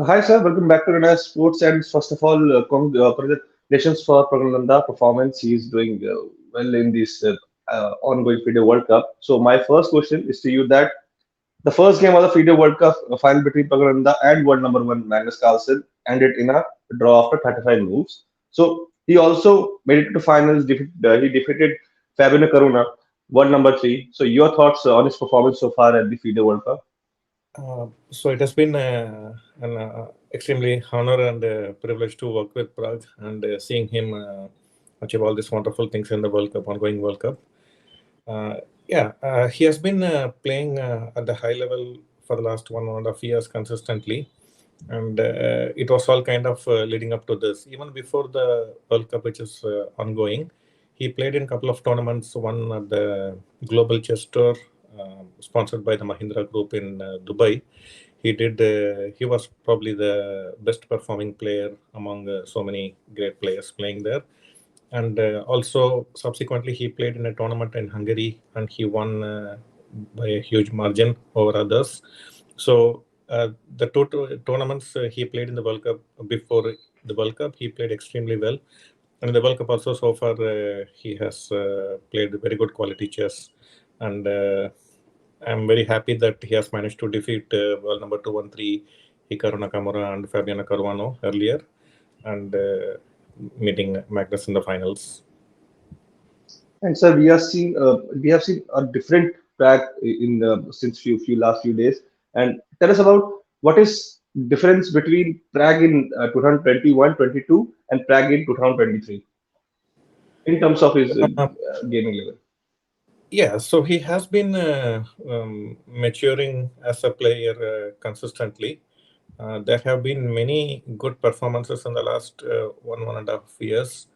Hi, sir. Welcome back to Renai Sports. And first of all, congratulations for Praggnanandhaa performance. He is doing well in this ongoing FIDE World Cup. So my first question is to you that the first game of the FIDE World Cup final between Praggnanandhaa and world number one Magnus Carlsen ended in a draw after 35 moves. So he also made it to finals. He defeated Fabiano Caruana, world number three. So your thoughts on his performance so far at the FIDE World Cup? So it has been an extremely honor and privilege to work with Prague and seeing him achieve all these wonderful things in the World Cup, ongoing World Cup. He has been playing at the high level for the last 1.5 years consistently, and it was all kind of leading up to this. Even before the World Cup, which is ongoing, he played in a couple of tournaments. One at the Global Chess Tour, sponsored by the Mahindra Group in Dubai. He did. He was probably the best performing player among so many great players playing there, and also subsequently he played in a tournament in Hungary and he won by a huge margin over others. So the tournaments he played in the World Cup, before the World Cup he played extremely well, and in the World Cup also so far he has played very good quality chess, and I'm very happy that he has managed to defeat world number 2 and 3 Hikaru Nakamura and Fabiano Caruana earlier, and meeting Magnus in the finals. And sir, we have seen a different track in since few last few days. And tell us about what is difference between Prague in 2021-22 and Prague in 2023 in terms of his gaming level. Yeah, so he has been maturing as a player consistently. There have been many good performances in the last 1.5 years.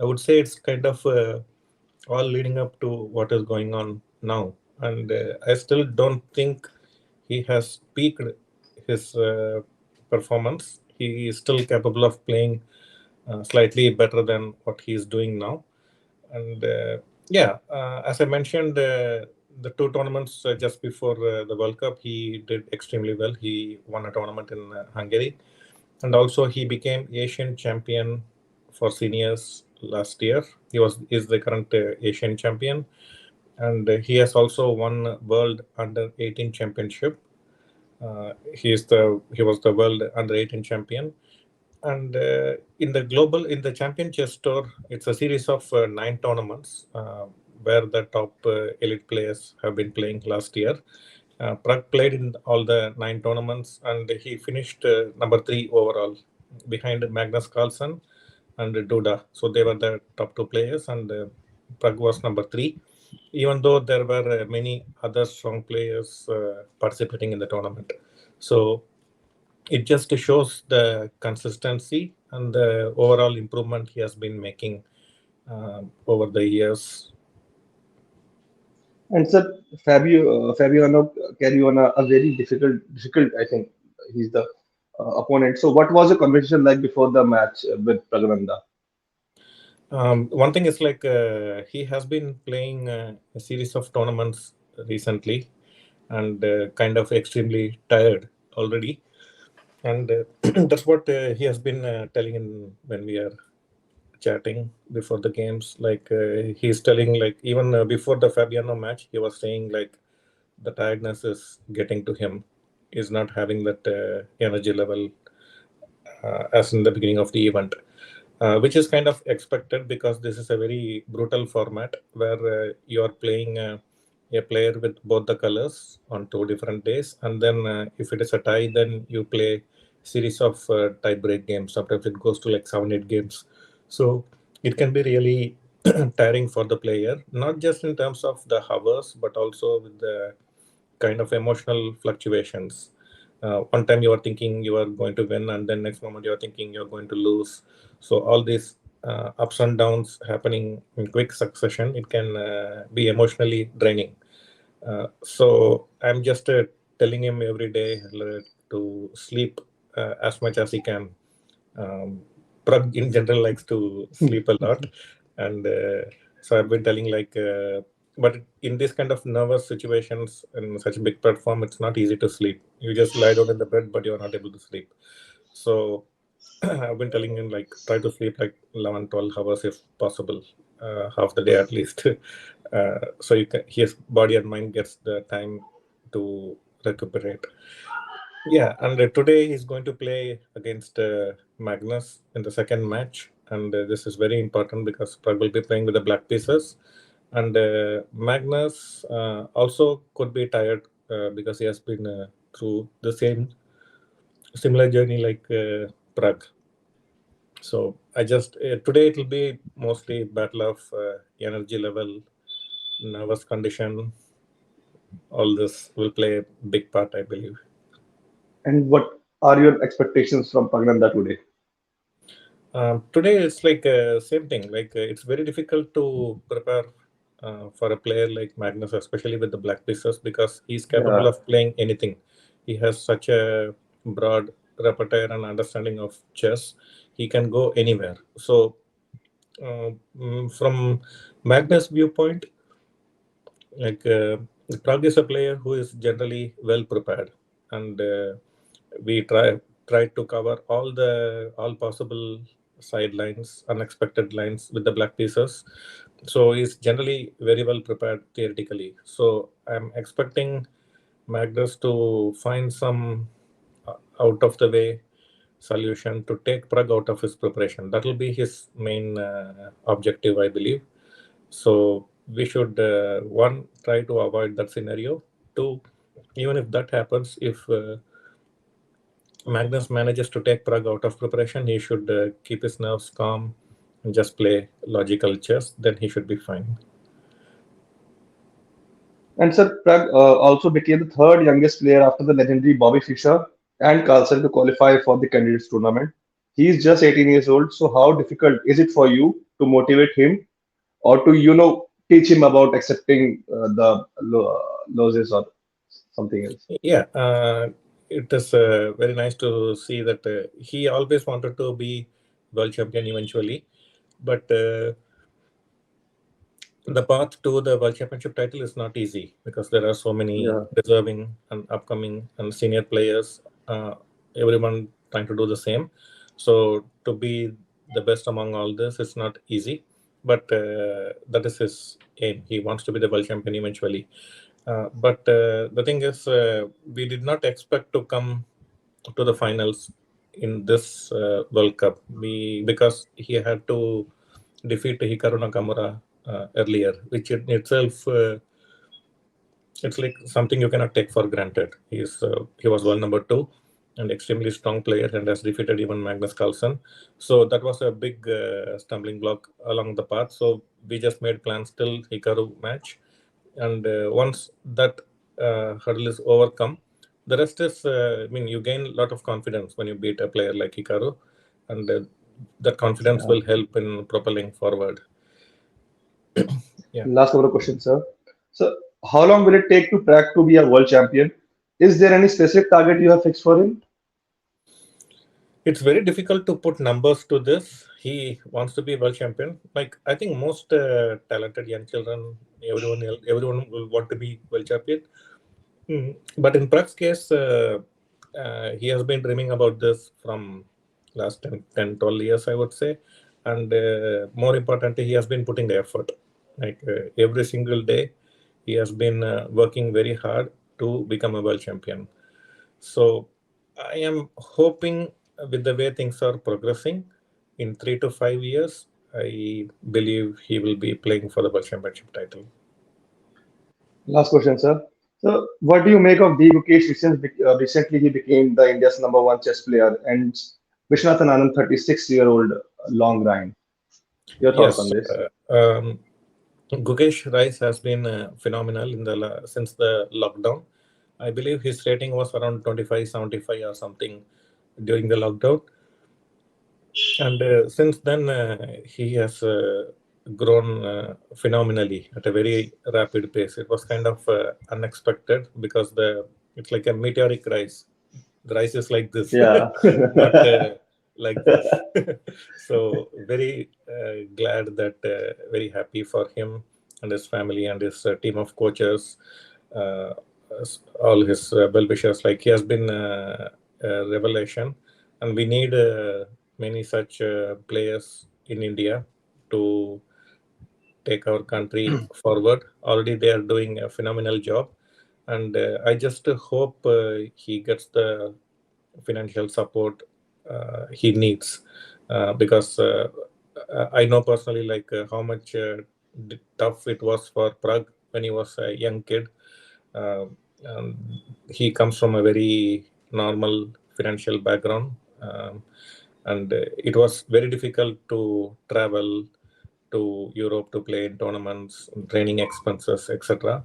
I would say it's kind of all leading up to what is going on now. And I still don't think he has peaked his performance. He is still capable of playing slightly better than what he is doing now. And as I mentioned, the two tournaments just before the World Cup, he did extremely well. He won a tournament in Hungary, and also he became Asian champion for seniors last year. He is the current Asian champion, and he has also won World Under 18 Championship. He was the World Under 18 champion, and in the Champion Chess Tour, it's a series of 9 tournaments where the top elite players have been playing last year. Prag played in all the 9 tournaments, and he finished number 3 overall, behind Magnus Carlsen and Duda. So they were the top 2 players, and Prag was number 3. Even though there were many other strong players participating in the tournament, so it just shows the consistency and the overall improvement he has been making over the years. And sir, Fabiano carry on a very difficult. I think he's the opponent. So what was the conversation like before the match with Pragnanda? One thing is like he has been playing a series of tournaments recently, and kind of extremely tired already. And that's what he has been telling in when we are chatting before the games. Like he's telling, like even before the Fabiano match, he was saying like the tiredness is getting to him. He's not having that energy level as in the beginning of the event, which is kind of expected because this is a very brutal format where you are playing a player with both the colors on 2 different days, and then if it is a tie, then you play series of tie break games. Sometimes it goes to like 7-8 games, so it can be really tiring for the player, not just in terms of the hours, but also with the kind of emotional fluctuations. One time you are thinking you are going to win, and then next moment you are thinking you're going to lose. So all these ups and downs happening in quick succession, it can be emotionally draining. So I'm just telling him every day to sleep as much as he can. Prag in general likes to sleep a lot, and so I've been telling like, but in this kind of nervous situations and such a big platform, it's not easy to sleep. You just lie down in the bed, but you're not able to sleep. So I've been telling him like try to sleep like 11, 12 hours if possible, half the day at least, so his body and mind gets the time to recuperate. Yeah, and today he's going to play against Magnus in the second match, and this is very important because Prag will be playing with the black pieces, and Magnus also could be tired because he has been through the same similar journey like Prag. So I just today it will be mostly battle of energy level, nervous condition. All this will play a big part, I believe. And what are your expectations from Praggnanandhaa today? Today it's like same thing. Like it's very difficult to prepare for a player like Magnus, especially with the black pieces, because he's capable Yeah. of playing anything. He has such a broad repertoire and understanding of chess. He can go anywhere. So from Magnus' viewpoint, like Prag is a player who is generally well prepared, and we try to cover all possible sidelines, unexpected lines with the black pieces. So he's generally very well prepared theoretically. So I'm expecting Magnus to find some out of the way solution to take Prag out of his preparation. That will be his main objective, I believe. So we should one try to avoid that scenario. Two, even if that happens, if Magnus manages to take Prague out of preparation, he should keep his nerves calm and just play logical chess. Then he should be fine. And Sir, Prag also became the third youngest player after the legendary Bobby Fischer and Carlsen to qualify for the candidates tournament. He is just 18 years old. So how difficult is it for you to motivate him or to teach him about accepting the losses or something else? Yeah, it is very nice to see that he always wanted to be world champion eventually, but the path to the world championship title is not easy because there are so many Yeah. deserving and upcoming and senior players, everyone trying to do the same. So to be the best among all this is not easy, but that is his aim. He wants to be the world champion eventually. But the thing is, we did not expect to come to the finals in this World Cup. Because he had to defeat Hikaru Nakamura earlier, which in itself it's like something you cannot take for granted. He was world number two and extremely strong player and has defeated even Magnus Carlsen. So that was a big stumbling block along the path. So we just made plans till Hikaru match, and once that hurdle is overcome, the rest is. I mean, you gain a lot of confidence when you beat a player like Hikaru, and that confidence Yeah. will help in propelling forward. Yeah. Last couple of questions, sir. So, how long will it take to Prag to be a world champion? Is there any specific target you have fixed for him? It's very difficult to put numbers to this. He wants to be world champion. Like I think most talented young children, everyone will want to be world champion. But in Prag's case, he has been dreaming about this from last 12 years, I would say. And more importantly, he has been putting the effort. Like every single day, he has been working very hard to become a world champion. So I am hoping with the way things are progressing, in 3 to 5 years, I believe he will be playing for the world championship title. Last question, sir. So, what do you make of D. Gukesh? Recently, he became the India's number one chess player, and Vishwanathan Anand, 36-year-old long line. Your thoughts on Yes, this? Gukesh Rice has been phenomenal in since the lockdown. I believe his rating was around 2575 or something during the lockdown, and since then he has grown phenomenally at a very rapid pace. It was kind of unexpected because the it's like a meteoric rise. The rise is like this, Yeah. not like this. So very glad that very happy for him and his family and his team of coaches, uh, all his well wishers. Like he has been a revelation, and we need many such players in India to take our country forward. Already they are doing a phenomenal job, and I just hope he gets the financial support he needs, because I know personally like how much tough it was for Prag when he was a young kid. Uh, and he comes from a very normal financial background, and it was very difficult to travel to Europe to play in tournaments, training expenses, etc.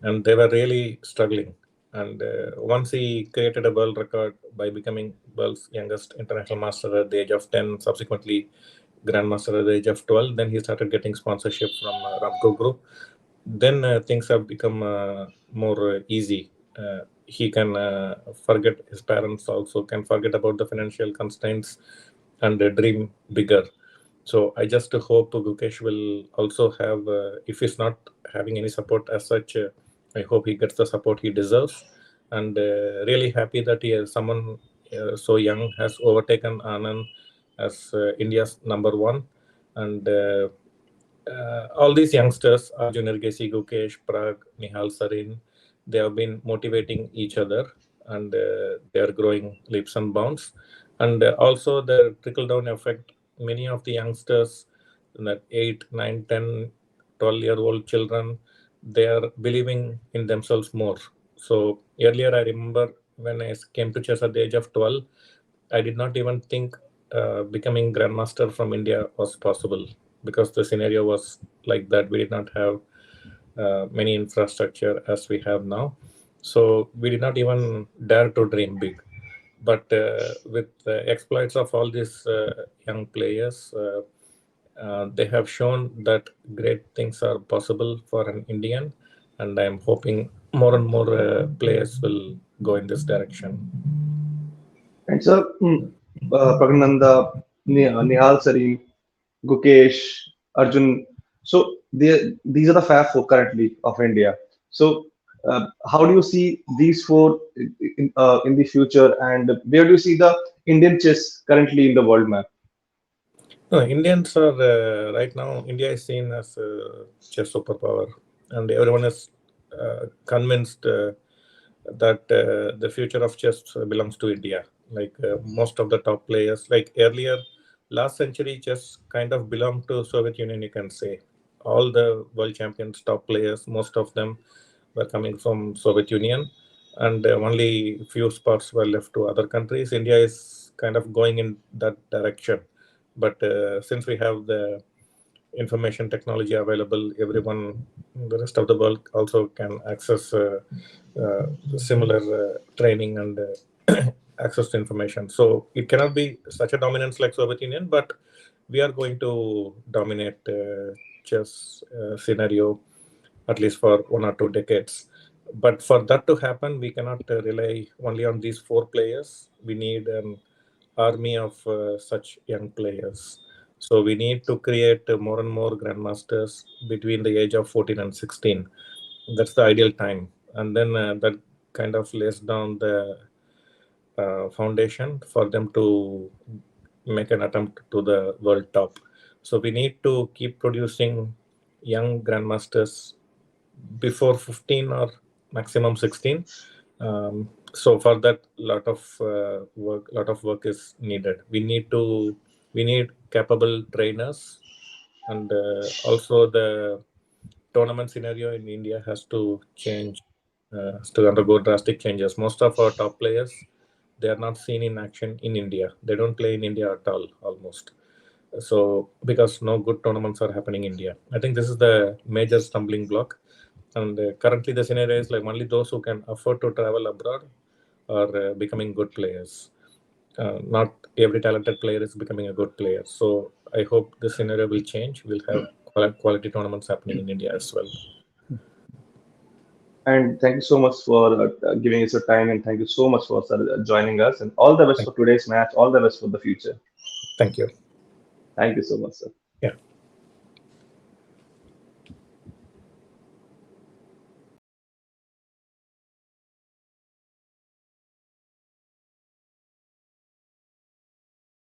And they were really struggling. And once he created a world record by becoming world's youngest international master at the age of 10, subsequently grandmaster at the age of 12, then he started getting sponsorship from Ramco Group. Then things have become more easy. He can forget his parents, also can forget about the financial constraints and dream bigger. So I just hope Gukesh will also have, if he's not having any support as such, I hope he gets the support he deserves. And really happy that he has someone so young has overtaken Anand as India's number one. And all these youngsters, Arjun Ergesi, Gukesh, Prag, Nihal Sarin, they have been motivating each other, and they are growing leaps and bounds. And also the trickle down effect, many of the youngsters, that 8, 9, 10, 12-year-old children, they are believing in themselves more. So earlier, I remember when I came to chess at the age of 12, I did not even think becoming grandmaster from India was possible, because the scenario was like that. We did not have many infrastructure as we have now, so we did not even dare to dream big. But with the exploits of all these young players, they have shown that great things are possible for an Indian, and I'm hoping more and more players will go in this direction. And so, Praggnanandhaa, Nihal Sarin, Gukesh, Arjun. So these are the Fab Four currently of India. So how do you see these four in the future, and where do you see the Indian chess currently in the world map? No, Indians are right now. India is seen as a chess superpower, and everyone is convinced that the future of chess belongs to India. Like most of the top players, like earlier, last century, chess kind of belonged to Soviet Union. You can say all the world champions, top players, most of them were coming from Soviet Union, and only few spots were left to other countries. India is kind of going in that direction, but since we have the information technology available, everyone, the rest of the world also can access similar training and access to information. So it cannot be such a dominance like Soviet Union, but we are going to dominate chess scenario at least for 1 or 2 decades. But for that to happen, we cannot rely only on these four players. We need an army of such young players. So we need to create more and more grandmasters between the age of 14 and 16. That's the ideal time. And then that kind of lays down the foundation for them to make an attempt to the world top. So we need to keep producing young grandmasters before 15 or maximum 16. So for that, lot of work is needed. We need capable trainers, and also the tournament scenario in India has to change, has to undergo drastic changes. Most of our top players, they are not seen in action in India. They don't play in India at all, almost. So because no good tournaments are happening in India, I think this is the major stumbling block. And currently the scenario is like only those who can afford to travel abroad are becoming good players. Not every talented player is becoming a good player. So I hope this scenario will change. We'll have quality tournaments happening in India as well. And thank you so much for giving us your time, and thank you so much for joining us. And all the best Thank, for today's match. All the best for the future. thank you. Thank you so much, sir.